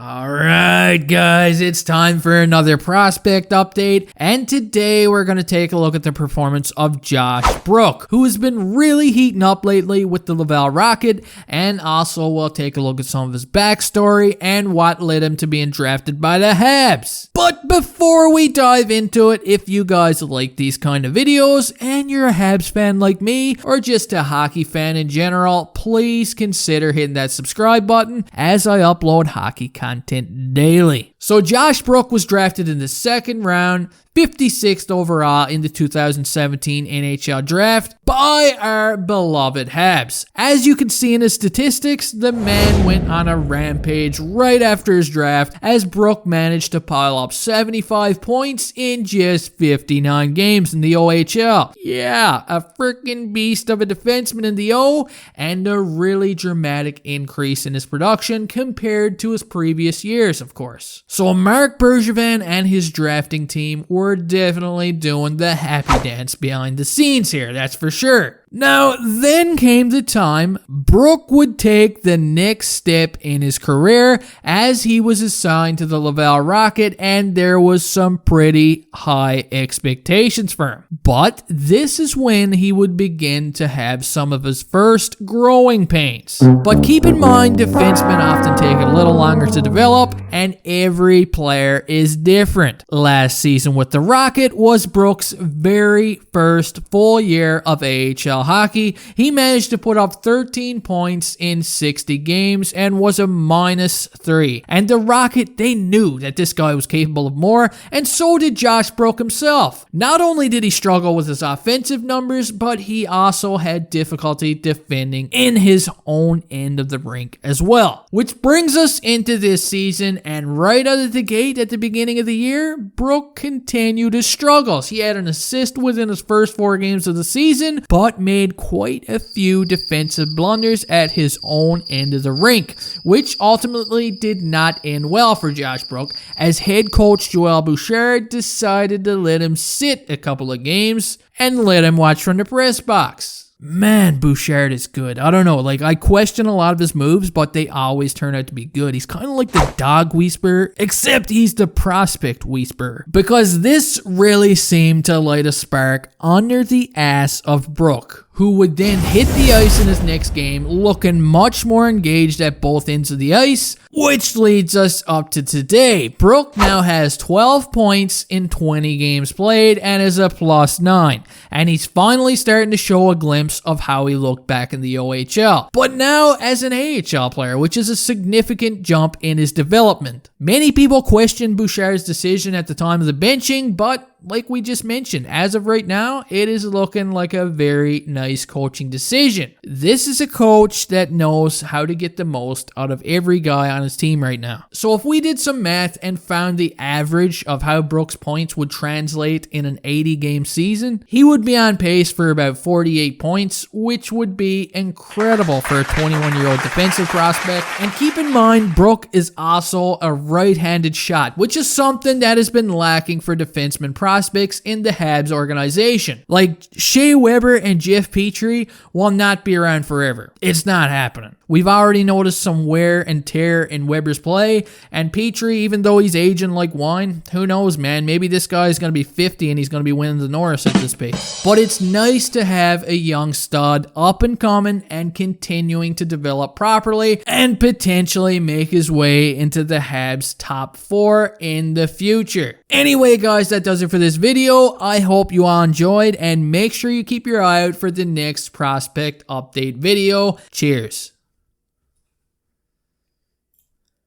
Alright guys, it's time for another prospect update, and today we're going to take a look at the performance of Josh Brook, who has been really heating up lately with the Laval Rocket, and also we'll take a look at some of his backstory and what led him to being drafted by the Habs. But before we dive into it, if you guys like these kind of videos and you're a Habs fan like me, or just a hockey fan in general, please consider hitting that subscribe button as I upload hockey content daily. So Josh Brook was drafted in the second round, 56th overall in the 2017 NHL draft by our beloved Habs. As you can see in his statistics, the man went on a rampage right after his draft as Brook managed to pile up 75 points in just 59 games in the OHL. Yeah, a freaking beast of a defenseman in the O, and a really dramatic increase in his production compared to his previous years, of course. So Marc Bergevin and his drafting team were definitely doing the happy dance behind the scenes here, that's for sure. Now, then came the time Brook would take the next step in his career as he was assigned to the Laval Rocket, and there was some pretty high expectations for him. But this is when he would begin to have some of his first growing pains. But keep in mind, defensemen often take a little longer to develop, and every player is different. Last season with the Rocket was Brook's very first full year of AHL hockey. He managed to put up 13 points in 60 games and was a -3. And the Rocket, they knew that this guy was capable of more, and so did Josh Brook himself. Not only did he struggle with his offensive numbers, but he also had difficulty defending in his own end of the rink as well. Which brings us into this season, and right out of the gate at the beginning of the year, Brook continued his struggles. He had an assist within his first 4 games of the season, but made quite a few defensive blunders at his own end of the rink, which ultimately did not end well for Josh Brook, as head coach Joel Bouchard decided to let him sit a couple of games and let him watch from the press box. Man, Bouchard is good. I don't know, I question a lot of his moves, but they always turn out to be good. He's kind of like the dog whisperer, except he's the prospect whisperer. Because this really seemed to light a spark under the ass of Brook, who would then hit the ice in his next game looking much more engaged at both ends of the ice, which leads us up to today. Brook now has 12 points in 20 games played and is a +9, and he's finally starting to show a glimpse of how he looked back in the OHL, but now as an AHL player, which is a significant jump in his development. Many people questioned Bouchard's decision at the time of the benching, but like we just mentioned, as of right now, it is looking like a very nice coaching decision. This is a coach that knows how to get the most out of every guy on his team right now. So if we did some math and found the average of how Brook's points would translate in an 80-game season, he would be on pace for about 48 points, which would be incredible for a 21-year-old defensive prospect. And keep in mind, Brook is also a right-handed shot, which is something that has been lacking for defensemen prospects in the Habs organization. Like Shea Weber and Jeff Petrie will not be around forever. It's not happening. We've already noticed some wear and tear in Weber's play, and Petrie, even though he's aging like wine, who knows, man, maybe this guy is going to be 50 and he's going to be winning the Norris at this pace. But it's nice to have a young stud up and coming and continuing to develop properly and potentially make his way into the Habs top 4 in the future. Anyway, guys, that does it for this video. I hope you all enjoyed, and make sure you keep your eye out for the next prospect update video. Cheers.